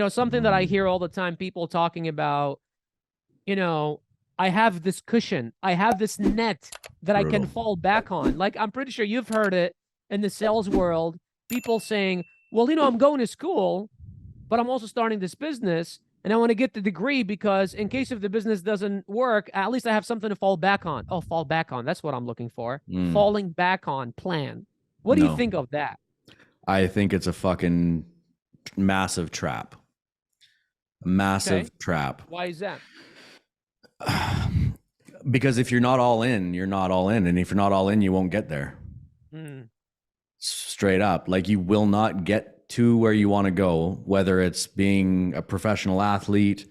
Something that I hear all the time, people talking about, you know, I have this cushion, I have this net that I can Brutal. fall back on. Like, I'm pretty sure you've heard it in the sales world, people saying, well, I'm going to school, but I'm also starting this business and I want to get the degree because in case if the business doesn't work, at least I have something to fall back on. Oh, fall back on. That's what I'm looking for. Falling back on plan. What do you No, think of that? I think it's a fucking massive trap. Okay. Massive trap. Why is that? Because if you're not all in, you're not all in. And if you're not all in, you won't get there. Hmm. Straight up. Like, you will not get to where you want to go, whether it's being a professional athlete,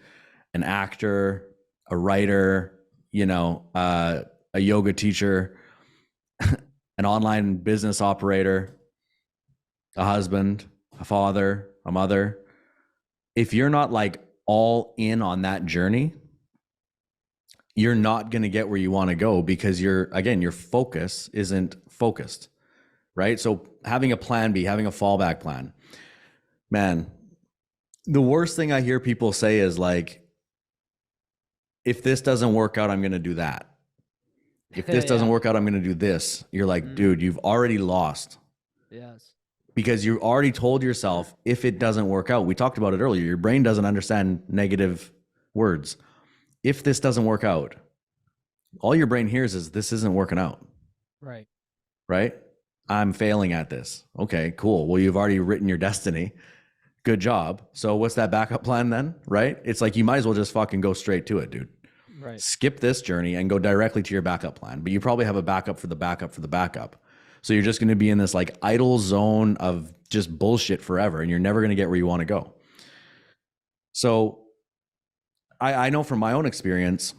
an actor, a writer, a yoga teacher, an online business operator, a husband, a father, a mother. If you're not like all in on that journey, you're not going to get where you want to go because your focus isn't focused, right? So having a plan B, having a fallback plan, man, the worst thing I hear people say is like, if this doesn't work out, I'm going to do that. If this doesn't work out, I'm going to do this. You're like, dude, you've already lost. Yes. Because you already told yourself, if it doesn't work out, we talked about it earlier, your brain doesn't understand negative words. If this doesn't work out, all your brain hears is this isn't working out. Right. Right? I'm failing at this. Okay, cool. Well, you've already written your destiny. Good job. So what's that backup plan then? Right? It's like, you might as well just fucking go straight to it, dude. Right. Skip this journey and go directly to your backup plan. But you probably have a backup for the backup for the backup. So you're just going to be in this like idle zone of just bullshit forever, and you're never going to get where you want to go. So I know from my own experience,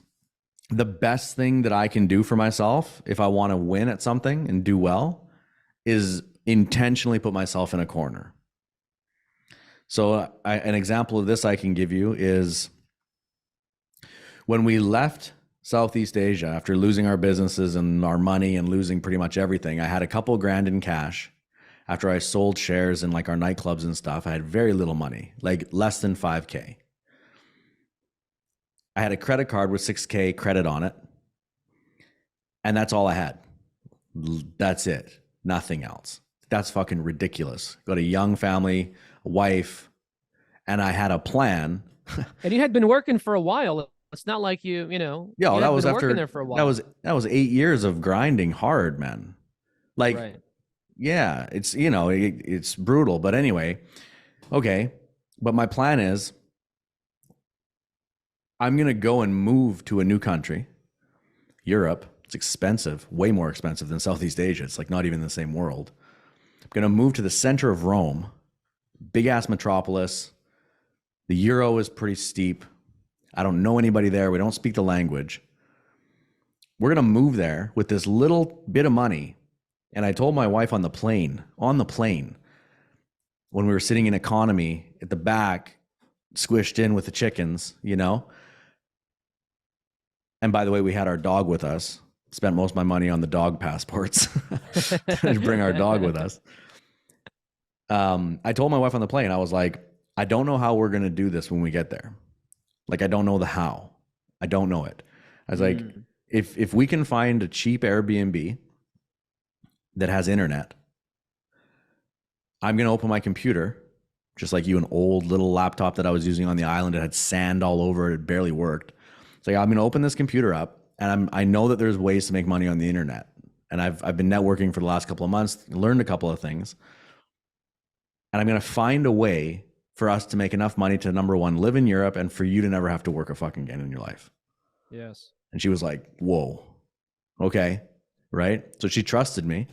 the best thing that I can do for myself if I want to win at something and do well is intentionally put myself in a corner. So an example of this I can give you is when we left Southeast Asia after losing our businesses and our money and losing pretty much everything. I had a couple grand in cash after I sold shares in like our nightclubs and stuff. I had very little money, like less than 5K. I had a credit card with 6K credit on it. And that's all I had. That's it. Nothing else. That's fucking ridiculous. Got a young family, a wife, and I had a plan. And you had been working for a while. It's not like yeah, that was after working there for a while. That was 8 years of grinding hard, man. Like, right. Yeah, it's, it's brutal, but anyway, okay. But my plan is I'm going to go and move to a new country, Europe. It's expensive, way more expensive than Southeast Asia. It's like not even the same world. I'm going to move to the center of Rome, big ass metropolis. The euro is pretty steep. I don't know anybody there. We don't speak the language. We're going to move there with this little bit of money. And I told my wife on the plane, when we were sitting in economy at the back, squished in with the chickens, And by the way, we had our dog with us. Spent most of my money on the dog passports to bring our dog with us. I told my wife on the plane, I was like, I don't know how we're going to do this when we get there. Like, I don't know the how. I don't know it. I was like, if we can find a cheap Airbnb that has internet, I'm going to open my computer, just like you, an old little laptop that I was using on the island. It had sand all over it. It barely worked. It's like, I'm going to open this computer up, and I know that there's ways to make money on the internet. And I've been networking for the last couple of months, learned a couple of things. And I'm going to find a way for us to make enough money to, number one, live in Europe, and for you to never have to work a fucking again in your life. Yes. And she was like, whoa, okay, right? So she trusted me,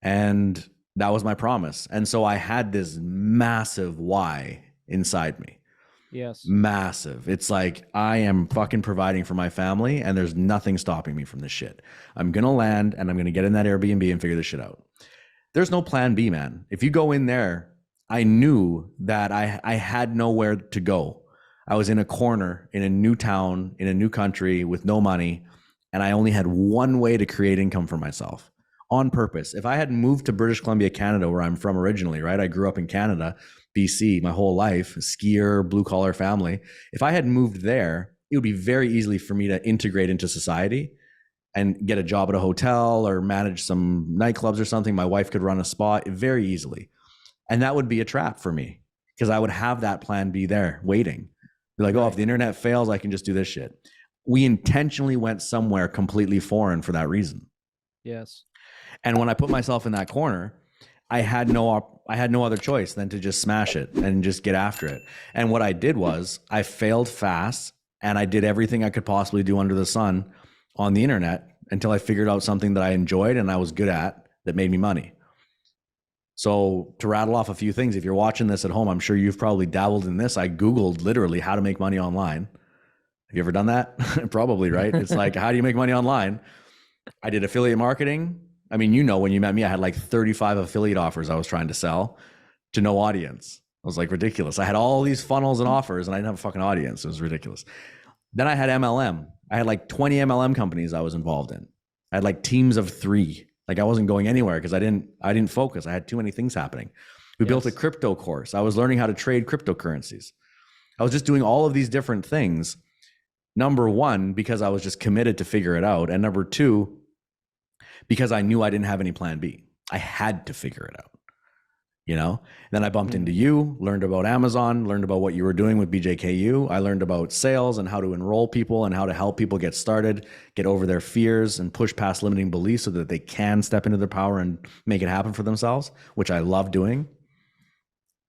and that was my promise. And so I had this massive why inside me. Yes. Massive. It's like, I am fucking providing for my family, and there's nothing stopping me from this shit. I'm going to land, and I'm going to get in that Airbnb and figure this shit out. There's no plan B, man. If you go in there, I knew that I had nowhere to go. I was in a corner in a new town, in a new country with no money, and I only had one way to create income for myself on purpose. If I had moved to British Columbia, Canada, where I'm from originally, right? I grew up in Canada. BC my whole life, skier, blue collar family. If I had moved there, it would be very easily for me to integrate into society and get a job at a hotel or manage some nightclubs or something. My wife could run a spa very easily. And that would be a trap for me because I would have that plan B there waiting. Be like, oh, if the internet fails, I can just do this shit. We intentionally went somewhere completely foreign for that reason. Yes. And when I put myself in that corner, I had no other choice than to just smash it and just get after it. And what I did was I failed fast and I did everything I could possibly do under the sun on the internet until I figured out something that I enjoyed and I was good at that made me money. So to rattle off a few things, if you're watching this at home, I'm sure you've probably dabbled in this. I Googled literally how to make money online. Have you ever done that? Probably, right? It's like, how do you make money online? I did affiliate marketing. I mean, you know, when you met me, I had like 35 affiliate offers I was trying to sell to no audience. I was like ridiculous. I had all these funnels and offers and I didn't have a fucking audience. It was ridiculous. Then I had MLM. I had like 20 MLM companies I was involved in. I had like teams of 3. Like I wasn't going anywhere because I didn't focus. I had too many things happening. We built a crypto course. I was learning how to trade cryptocurrencies. I was just doing all of these different things. Number one, because I was just committed to figure it out. And number two, because I knew I didn't have any plan B. I had to figure it out. You know, then I bumped into you, learned about Amazon, learned about what you were doing with BJKU. I learned about sales and how to enroll people and how to help people get started, get over their fears and push past limiting beliefs so that they can step into their power and make it happen for themselves, which I love doing.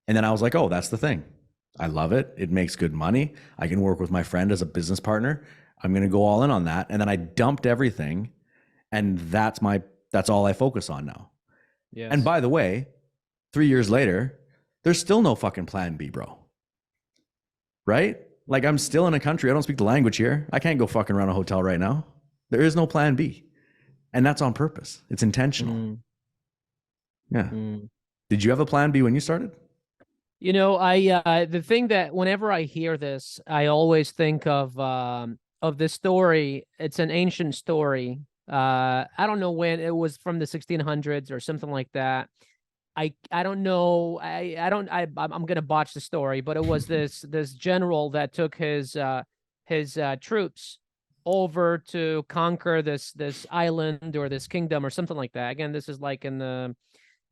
And then I was like, oh, that's the thing. I love it. It makes good money. I can work with my friend as a business partner. I'm going to go all in on that. And then I dumped everything. And that's all I focus on now. Yes. And by the way, 3 years later, there's still no fucking plan B, bro. Right? Like I'm still in a country. I don't speak the language here. I can't go fucking run a hotel right now. There is no plan B. And that's on purpose. It's intentional. Yeah. Did you have a plan B when you started? You know, the thing that whenever I hear this, I always think of this story. It's an ancient story. I don't know when it was, from the 1600s or something like that. I don't know. I'm gonna botch the story, but it was this general that took his troops over to conquer this island or this kingdom or something like that. Again, this is like in the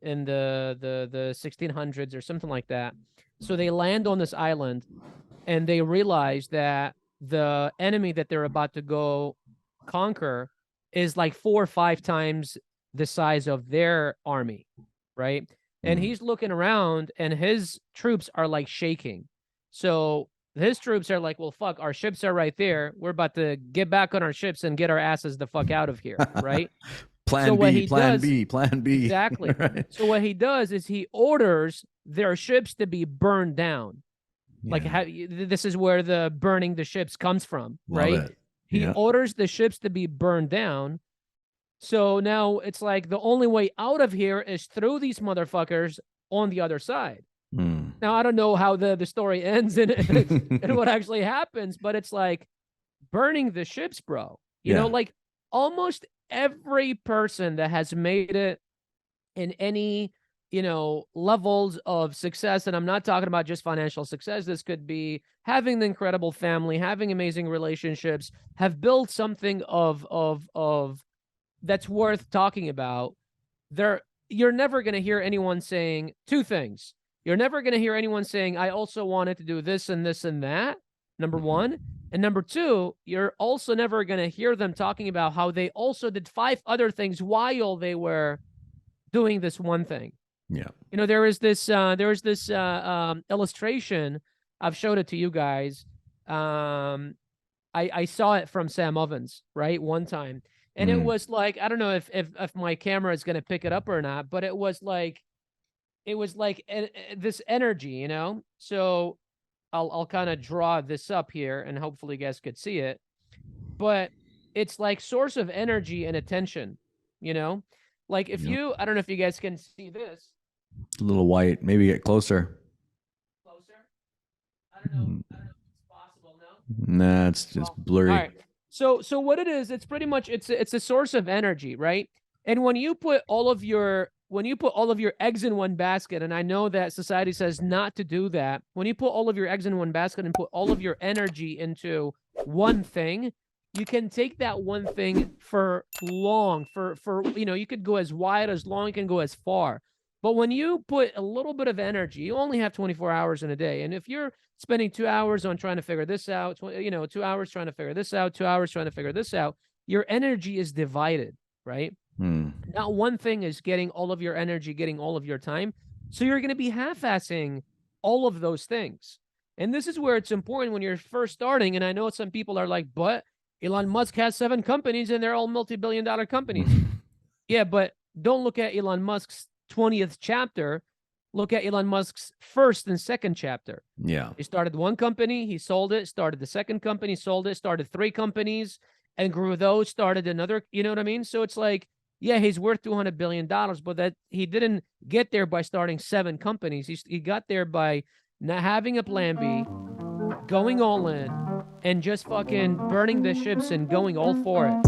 1600s or something like that. So they land on this island and they realize that the enemy that they're about to go conquer is like 4 or 5 times the size of their army, right? And he's looking around and his troops are like shaking. So his troops are like, well, fuck, our ships are right there. We're about to get back on our ships and get our asses the fuck out of here, right? Plan B, plan B. Exactly. Right. So what he does is he orders their ships to be burned down. Yeah. Like this is where the burning the ships comes from, right? He orders the ships to be burned down. So now it's like the only way out of here is through these motherfuckers on the other side. Now, I don't know how the story ends and what actually happens, but it's like burning the ships, bro. You know, like almost every person that has made it in any, you know, levels of success, and I'm not talking about just financial success. This could be having an incredible family, having amazing relationships, have built something of that's worth talking about. You're never going to hear anyone saying 2 things. You're never going to hear anyone saying, I also wanted to do this and this and that, number one. And number 2, you're also never going to hear them talking about how they also did 5 other things while they were doing this one thing. Yeah. You know, there was this illustration. I've showed it to you guys. I saw it from Sam Ovens, right, one time. And it was like, I don't know if my camera is going to pick it up or not, but it was like this energy, you know? So I'll kind of draw this up here and hopefully you guys could see it. But it's like source of energy and attention, you know? Like if you, I don't know if you guys can see this. It's a little white. Maybe get closer. Closer? I don't know if it's possible, no? Nah, it's just blurry. All right. So what it is, it's pretty much, it's a source of energy, right? And when you put all of your when you put all of your eggs in one basket, and I know that society says not to do that, when you put all of your eggs in one basket and put all of your energy into one thing, you can take that one thing for long, for you could go as wide, as long, you can go as far. But when you put a little bit of energy, you only have 24 hours in a day. And if you're spending 2 hours on trying to figure this out, 2 hours trying to figure this out, 2 hours trying to figure this out, your energy is divided, right? Not one thing is getting all of your energy, getting all of your time. So you're going to be half-assing all of those things. And this is where it's important when you're first starting. And I know some people are like, but Elon Musk has 7 companies and they're all multi-billion-dollar companies. Yeah, but don't look at Elon Musk's 20th chapter. Look at Elon Musk's first and second chapter. Yeah. He started one company, he sold it, started the second company, sold it, started 3 companies, and grew those, started another, you know what I mean? So it's like, yeah, he's worth $200 billion, but that he didn't get there by starting 7 companies. He got there by not having a plan B, going all in, and just fucking burning the ships and going all for it.